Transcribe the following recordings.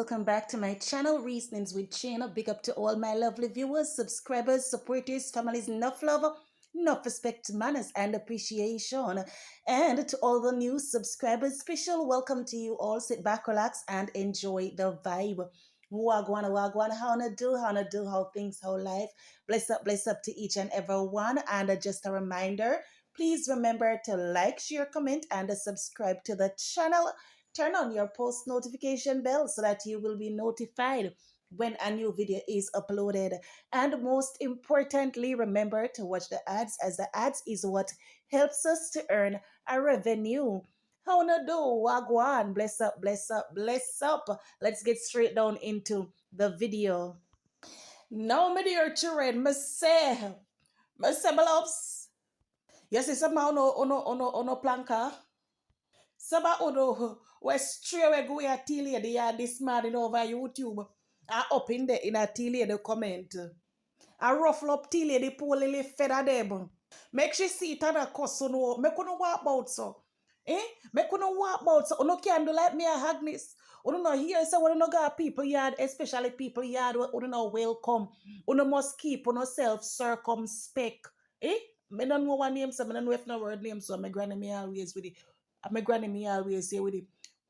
welcome back to my channel, Reasonings with China. Big up to all my lovely viewers, subscribers, supporters, families, enough love, enough respect, manners, and appreciation. And to all the new subscribers, special welcome to you all. Sit back, relax, and enjoy the vibe. Wagwan, how things, how life. Bless up to each and every one. And just a reminder, please remember to like, share, comment, and subscribe to the channel. Turn on your post notification bell so that you will be notified when a new video is uploaded. And most importantly, remember to watch the ads, as the ads is what helps us to earn a revenue. How na do? Wagwan. Bless up, bless up, bless up. Let's get straight down into the video. Now, my dear children, my loves. Yes, it's a man ono planka. Saba odo we straight we go ya tili the ya this man in over YouTube. I up in the tili the comment. I ruffle up tili the poor lily feather them. Make she see it and a cuss no. Make no walk about so. Make no walk about so. No can do like me a Agnes. Uno no hear so when no got people yard, especially people yard uno no welcome. Uno must keep uno self circumspect. Me don't know one name so me don't know if no word name so my granny me always with it. My granny me always say with it.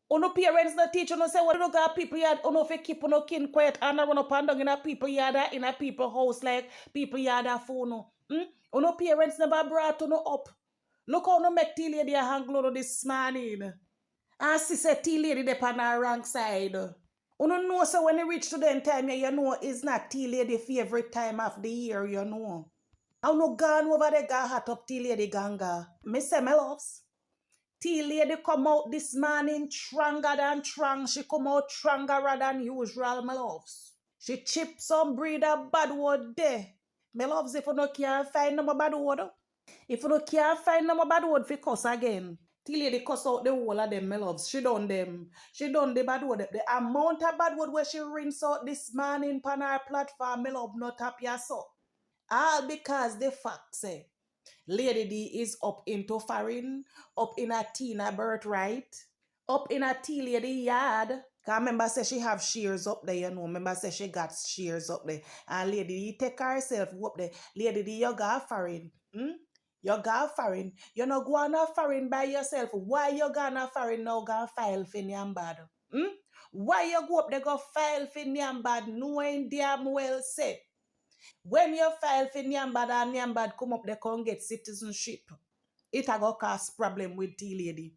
Uno parents not teach uno say what uno got people yard uno fi keep uno kin quiet and run up and down in a people yard in a people house like people yard a phone. Uno parents never brought uno up. Look how no make tea lady a hang low this morning. And she said tea lady dey on her wrong side. Uno know so when you reach to the time you know it's not tea lady favorite time of the year, you know. I no gone over there got hot up tea lady ganga. Me say my loves. Tea lady come out this morning stronger than strong. She come out stronger than usual, my loves. She chip some breed of bad word there. My loves, if you no can't find no more bad word. If you no can't find no more bad word for cuss again. Tea lady cuss out the whole of them, my loves. She done them. She done the bad word. The amount of bad word where she rinse out this morning on her platform, my love, not happy as so. All because the fact say Lady D is up into foreign, up in a Tina birthright, up in a tea lady yard. Cause remember say she have shears up there, you know. Remember say she got shears up there. And Lady D take herself up there. Lady D, you got foreign. You got foreign. You no go on a foreign by yourself. Why you gonna foreign now gonna file for Nyambad? Why you go up there go file for Nyambad knowing damn well say when you file for Nyambad and Nyambad come up, they can't get citizenship. It a go cause problem with tea lady.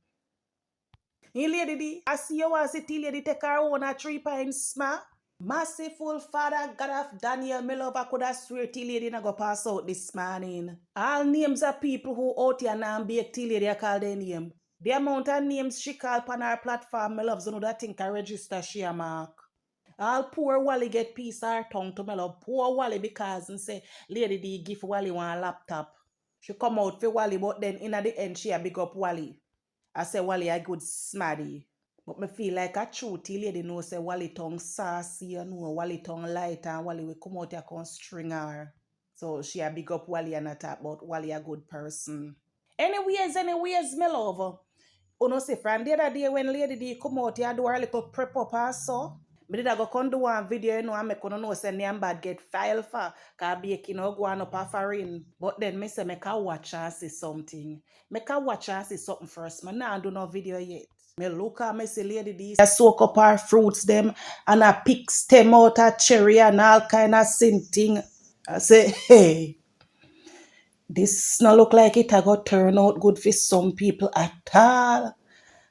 Lady, I see you want to see tea lady take her own a 3 pints, ma. Merciful Father, God of Daniel, my love, I could have swear tea lady not go pass out this morning. All names of people who out here now be a tea lady, I call their name. The amount of names she call on her platform, my love, so know that thing can register she a mark. All poor Wally get piece her tongue to my love. Poor Wally because and say, Lady D give Wally one laptop. She come out for Wally, but then in at the end she a big up Wally. I say Wally a good smarty. But me feel like a true tea lady know say Wally tongue sassy, you know, Wally tongue light and Wally will come out here come string her. So she a big up Wally and not talk about Wally a good person. Anyways, my love. Uno say from the other day when Lady D come out here do her little prep up and so. Me did I go come do one video, you know, and make know say Nyambad get file for cause baking no go on up a foreign. But then me say make a watch and see something. Make a watch and see something first. Me nah do no video yet. Me look at me see Lady D I soak up her fruits them and I pick stem out a cherry and all kind of thing. I say, hey, this not look like it I go turn out good for some people at all.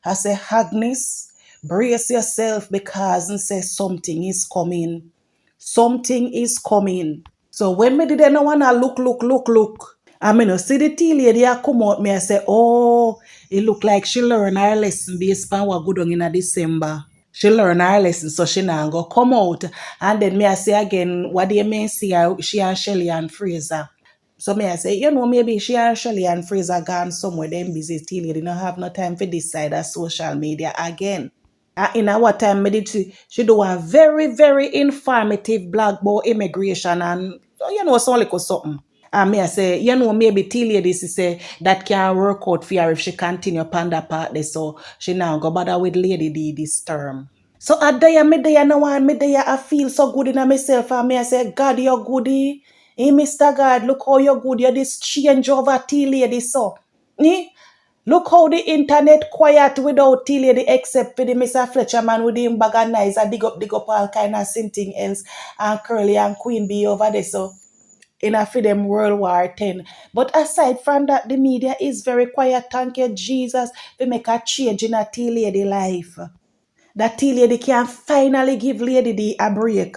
I say, Agnes, brace yourself because and say something is coming. Something is coming. So when me did no wanna look. I mean, see the tea lady a come out me I say, oh, it look like she learn her lesson based on what good on in December. She learn her lesson, so she now go come out. And then me I say again, what do you mean see her, she and Shelly and Fraser. So me I say, you know, maybe she and Shelly and Fraser gone somewhere, them busy till they don't have no time for this side of social media again. In our time, me did she do a very, very informative blog about immigration and, you know, so like something. And me I say, you know, maybe tea lady she say that can work out for her if she continue upon that part there. So she now go bother with Lady D this term. So I day me day no one me day I feel so good in myself and me I say, God, you're goody. Hey, Mr. God, look how you're good. You're this change over tea lady so. Eh? Look how the internet quiet without tea lady except for the Mr. Fletcher man with him bag and nice and dig up all kind of something else and Curly and Queen Bee over there so in a for them World War 10. But aside from that, the media is very quiet. Thank you, Jesus. We make a change in a tea lady life. That tea lady can finally give Lady D a break.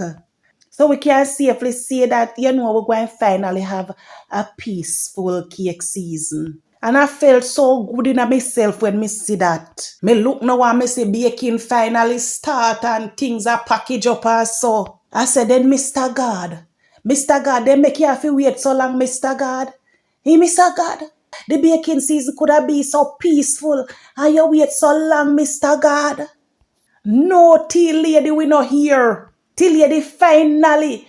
So we can safely say that, we're going to finally have a peaceful cake season. And I felt so good in myself when me see that. Me look now and me see baking finally start and things are packaged up and so. I said, then Mr. God, they make you have to wait so long, Mr. God. Hey, Mr. God, the baking season could have been so peaceful and you wait so long, Mr. God. No, tea lady, we not here. Tea lady finally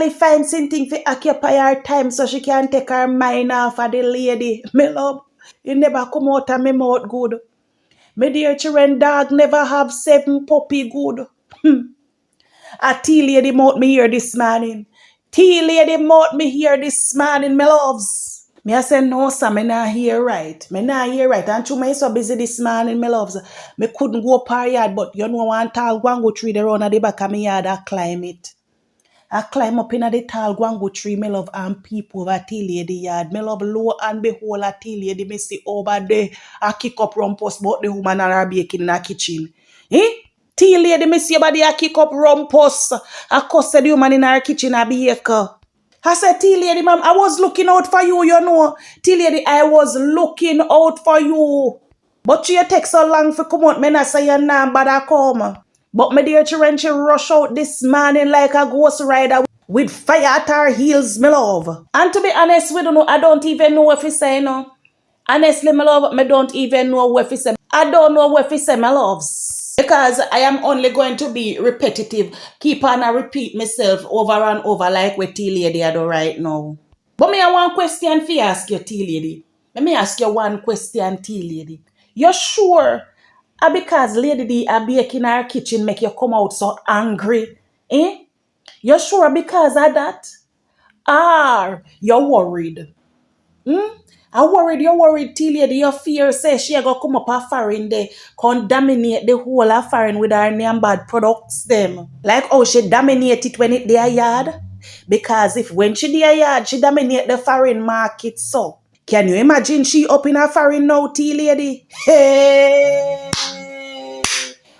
find something to occupy her time so she can take her mind off of the lady. Me love, it never come out of me mouth good. Me dear children dog never have 7 puppy good. A tea lady mouth me here this morning. Tea lady mouth me here this morning, me loves. Me I say no, sir, me not hear right. Me not hear right. And through me so busy this morning, me loves. Me couldn't go par yard, but one tall guango tree there on at the back of me yard, I climb it. I climb up in the tall guango tree, me love, and people over tea lady yard. Me love low and behold a tea lady, me see over there. I kick up rumpus, but the woman are baking in the kitchen. Eh? Tea lady, me see about I kick up rumpus. I cuss the woman in her kitchen, I bake. I said, Tea lady, ma'am, I was looking out for you. Tea lady, I was looking out for you. But you take so long for come out, me not say your name, but I come. But my dear children, she rush out this morning like a ghost rider with fire at her heels, me love. And to be honest with you, I don't even know if it's say no. Honestly, my love, I don't even know what he say. I don't know what he say, my loves. Because I am only going to be repetitive. Keep on and repeat myself over and over like what Tea Lady I do right now. But me have one question for you ask you, Tea Lady. Let me ask you one question, Tea Lady. You sure? Because Lady D a baking her kitchen make you come out so angry? Eh? You sure because of that? Or you're worried? Hmm? You're worried till your fear says she go come up a foreign there, contaminate the whole of foreign with her name bad products them. Like how she dominate it when it their yard. Because if when she their yard, she dominate the foreign market so. Can you imagine she up in a foreign now, tea lady? Hey!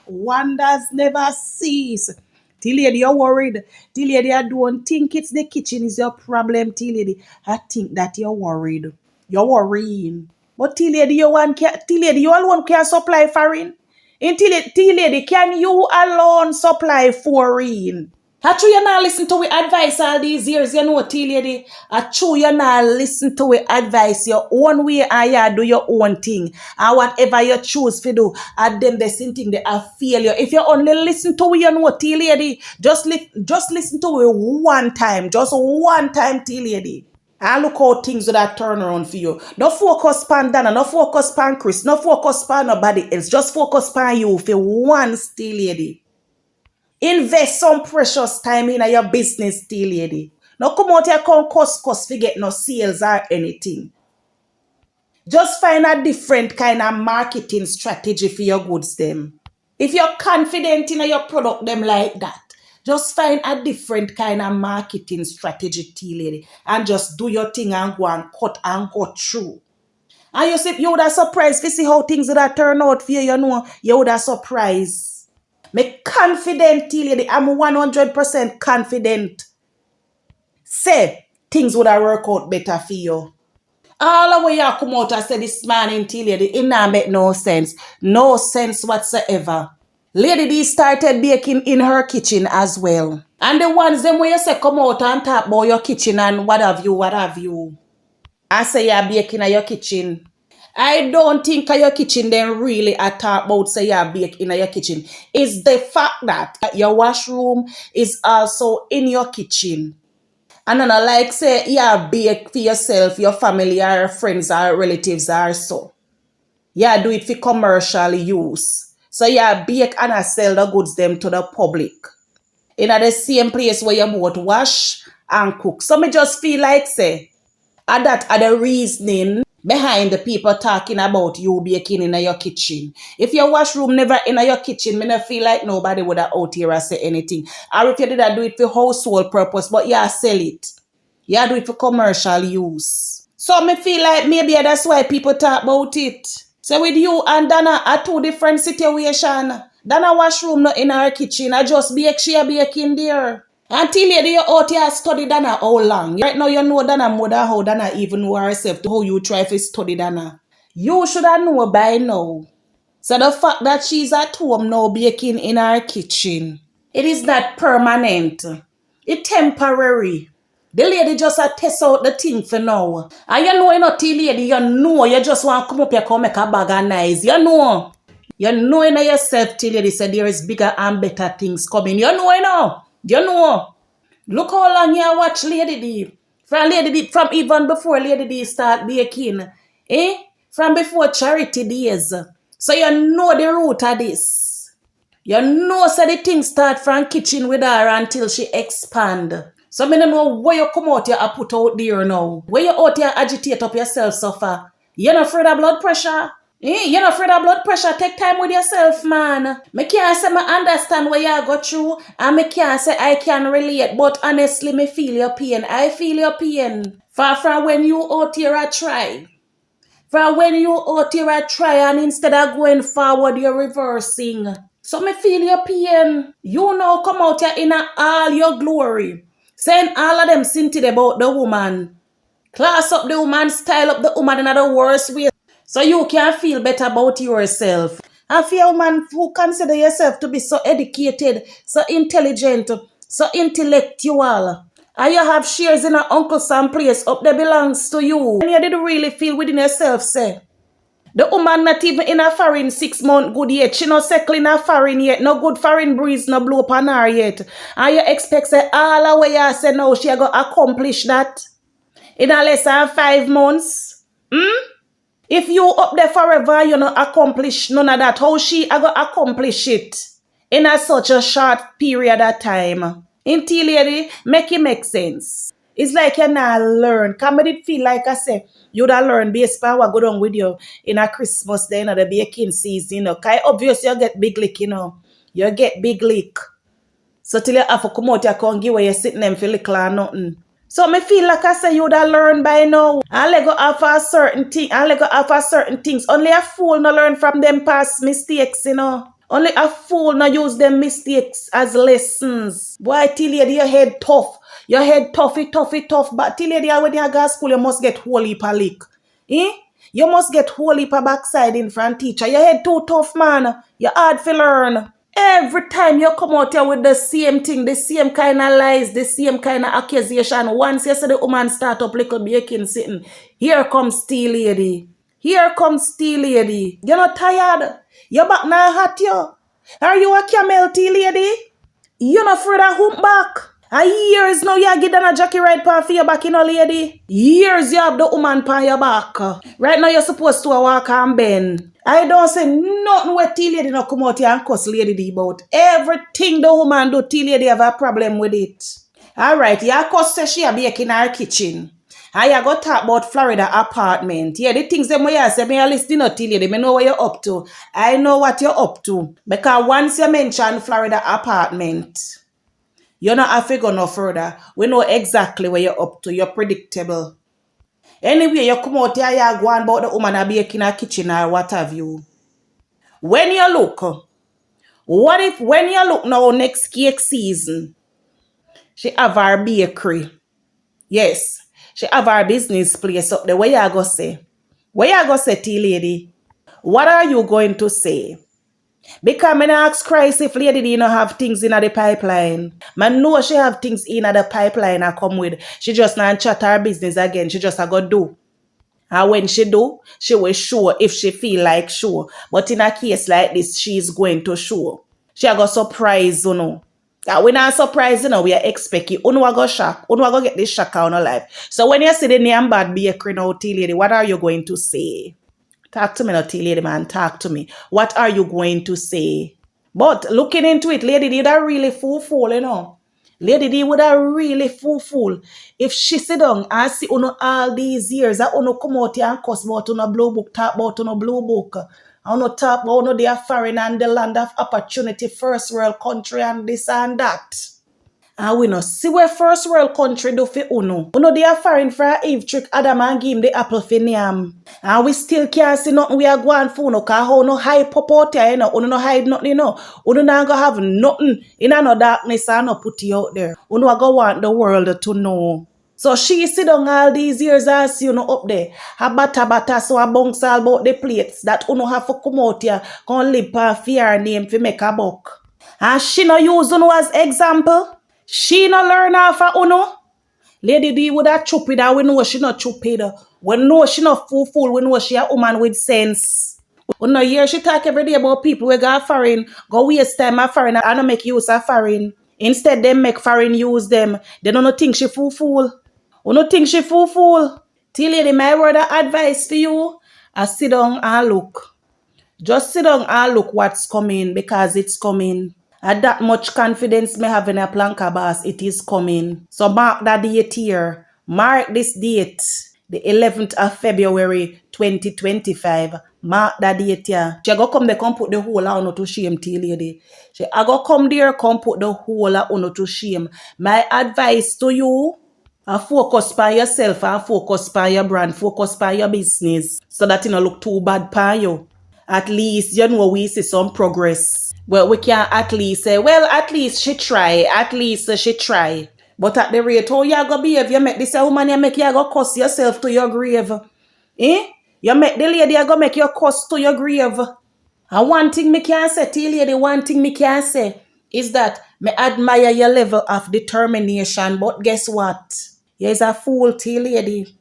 Wonders never cease. Tea lady, you're worried. Tea lady, I don't think it's the kitchen is your problem, tea lady. I think that you're worried. You're worrying. But tea lady, tea lady, you alone can supply foreign. And tea lady, can you alone supply foreign? I true you not listen to we advice all these years, tea lady. I true you not listen to we advice your own way and you do your own thing. And whatever you choose to do, and them the same thing they are failure. If you only listen to we tea lady, just listen to we one time. Just one time, tea lady. And look how things would have turn around for you. No focus on Donna, no focus on Chris, no focus on nobody else. Just focus on you for once, tea lady. Invest some precious time in your business, tea lady. Now come out here, come cost to get no sales or anything. Just find a different kind of marketing strategy for your goods them. If you're confident in your product them like that, just find a different kind of marketing strategy, tea lady, and just do your thing and go through. And you would have surprised to see how things would have turn out for you, you would have surprised. Me confident, tea lady. I'm 100% confident. Say, things would have worked out better for you. All the way you come out and say this morning, tea lady, it not make no sense. No sense whatsoever. Lady D started baking in her kitchen as well. And the ones them where you say come out and talk about your kitchen and what have you. I say you're baking in your kitchen. I don't think your kitchen then really at talk about say you bake in your kitchen. It's the fact that your washroom is also in your kitchen. And then I like say you bake for yourself, your family, or friends, or relatives, or so. Yeah, do it for commercial use. So you bake and I sell the goods them to the public. In the same place where you both wash and cook. So me just feel like say, and that are the reasoning behind the people talking about you baking in your kitchen. If your washroom never in your kitchen, me not feel like nobody would have out here and say anything. Or if you did do it for household purpose, but you sell it. You do it for commercial use. So me feel like maybe that's why people talk about it. So with you and Donna are two different situations. Donna washroom not in her kitchen. I just bake, she a baking there. Until you out here study Donna how long? Right now you know Donna more than how Donna even know herself to how you try to study Donna. You should have known by now. So the fact that she's at home now baking in her kitchen, it is not permanent. It's temporary. The lady just a test out the thing for now. And you know you're not the lady, you know you just want to come up here come make a bag of nice. You know. You know in yourself till lady said there is bigger and better things coming. You know, you know. You know. Look how long you watch Lady D. From even before Lady D start baking. Eh? From before charity days. So you know the root of this. You know so the thing start from kitchen with her until she expand. So me don't know where you come out here and put out there now. Where you out here agitate up yourself suffer. You not afraid of blood pressure? You not afraid of blood pressure? Take time with yourself, man. Me can't say me understand where you go through, and me can't say I can relate, but honestly, me feel your pain. I feel your pain. Far from when you out here a try. From when you out here a try, and instead of going forward, you're reversing. So me feel your pain. You now come out here in all your glory. Saying all of them sinted about the woman. Class up the woman, style up the woman in the worst way. So you can feel better about yourself. And for a woman who consider yourself to be so educated, so intelligent, so intellectual, and you have shares in an uncle some place up there belongs to you, and you didn't really feel within yourself, say, the woman not even in a foreign 6 months good yet. She not settling a foreign yet. No good foreign breeze no blow upon her yet. And you expect say all the way you say now she go accomplish that in a less than 5 months? If you up there forever, you not accomplish none of that. How she go accomplish it in such a short period of time? Until lady, make it make sense. It's like you not learn. Come it feel like I say, you da learn based on what go on with you in a Christmas day, in the baking season, you know. Cause obviously you get big lick, you know. You get big lick. So till you have to come out, you can't give where you sitting them for little or nothing. So me feel like I say you da learn by now. And let go offer certain things. And let go offer certain things. Only a fool no learn from them past mistakes, you know. Only a fool no use them mistakes as lessons. Boy, till you your head tough. Your head tough. But till you when you go to school, you must get whole heap a lick. Eh? You must get whole heap a backside in front teacher. Your head too tough, man. You hard to learn. Every time you come out here with the same thing, the same kind of lies, the same kind of accusation. Once you see the woman start up little baking sitting, here comes tea lady. Here comes tea lady. You're not tired? Your back now hot you? Are you a camel tea lady? You're not afraid of hump back? A years now you get on a jockey ride pan for your back, you know, lady. Years you have the woman pan your back. Right now you're supposed to walk and bend. I don't say nothing where tea lady no come out here and cuss lady D about. Everything the woman do, tea lady have a problem with it. Alright, you cuss say she a baking her kitchen. And you go talk about Florida apartment. Yeah, the things them where you say, me a listen to tea lady, me know what you're up to. I know what you're up to. Because once you mention Florida apartment, you're not have to go no further. We know exactly where you're up to. You're predictable. Anyway, you come out here, you go on about the woman a baking her kitchen or what have you. When you look, what if when you look now next cake season, she have her bakery. Yes, she have her business place up there. Where you go say? Where you go say, tea lady? What are you going to say? Because I ask Christ if lady did not have things in the pipeline. Man know she have things in the pipeline I come with. She just not chat her business again. She just a go do. And when she do, she will show if she feel like show. But in a case like this, she is going to show. She a go surprise, you know. That we not surprise, you know, we are expecting. Unu a go shock. Unu a go get this shock on her life. So when you see the name bad bakery now, tea lady, what are you going to say? Talk to me, not lady man. Talk to me. What are you going to say? But looking into it, Lady D that really fool, you know. Lady D would have really fool. If she sit down and see uno all these years, that uno come out here and cuss about uno blue book, talk about uno blue book. And uno talk about uno they are foreign and the land of opportunity, first world country and this and that. And we no see where first world country do for uno. Uno they are foreign for a Eve trick Adam and give him the apple for Niam. And we still can't see nothing we are going for uno. Cause how no hide pop out here, you know. Uno no hide nothing, you know. Uno not gonna have nothing in no darkness and no put you out there. Uno go want the world to know. So she sit down all these years and see uno up there. A bata so a bounce all about the plates that uno have to come out here. Come live for fear name for make a buck. And she no use uno as example. She no learn off of uno. Lady D would have stupid and we know she not stupid. We know she not fool. We know she a woman with sense. We no hear she talk every day about people who go foreign, go waste time at foreign and not make use of foreign. Instead, them make foreign use them. They don't think she fool. We no think she fool. Tell lady, my word of advice for you, I sit down and look. Just sit down and look what's coming because it's coming. And that much confidence me have in a planka boss, it is coming. So mark that date here. Mark this date, the 11th of February 2025. Mark that date here. She go come there, come put the whole of uno to shame, tea lady. She go come there, come put the whole of uno to shame. My advice to you, focus on yourself and focus on your brand, focus on your business so that it don't look too bad for you. At least you know we see some progress. Well, we can at least say, well, at least she try. At least she try. But at the rate how you go behave, you make this a woman, you make you go cuss yourself to your grave. Eh? You make the lady, you go make your cuss to your grave. And one thing me can say, tell lady, one thing me can say is that me admire your level of determination. But guess what? You is a fool, tell lady.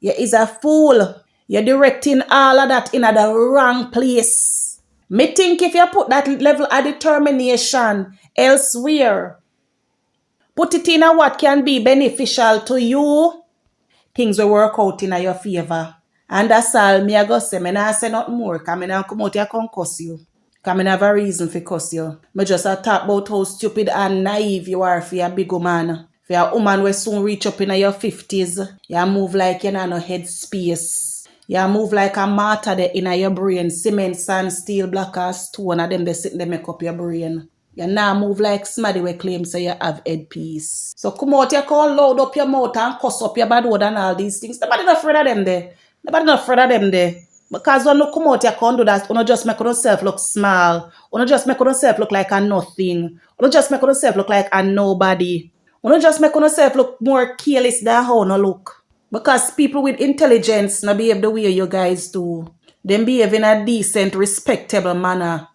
You is a fool. You're directing all of that in the wrong place. Me think if you put that level of determination elsewhere, put it in a what can be beneficial to you, things will work out in your favor. And that's all me I go say. Me not say nothing more. Because me not come out here and cuss you. Because me have a reason for cuss you. Me just talk about how stupid and naive you are for a big woman. For a woman will soon reach up in your 50s. You move like you no head space. You move like a martyr there in your brain. Cement, sand, steel, black or stone. And them they sit and they make up your brain. You now move like somebody will claim say you have headpiece. So come out here, call loud up your mouth and cuss up your bad word and all these things. Nobody not afraid of them there. Nobody not afraid of them there. Because when you come out here and do that, you just make yourself look small. You just make yourself look like a nothing. You just make yourself look like a nobody. You just make yourself look more careless than how you look. Because people with intelligence not behave the way you guys do. Them behave in a decent, respectable manner.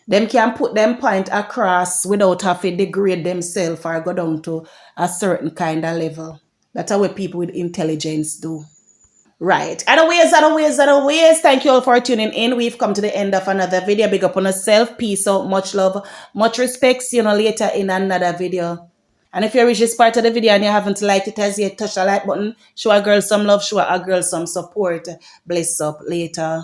Them can put them point across without having to degrade themselves or go down to a certain kind of level. That's how people with intelligence do. Right. Anyways. Thank you all for tuning in. We've come to the end of another video. Big up on yourself. Peace out. Much love. Much respect. See you later in another video. And if you reach this part of the video and you haven't liked it as yet, touch the like button. Show a girl some love. Show a girl some support. Bless up later.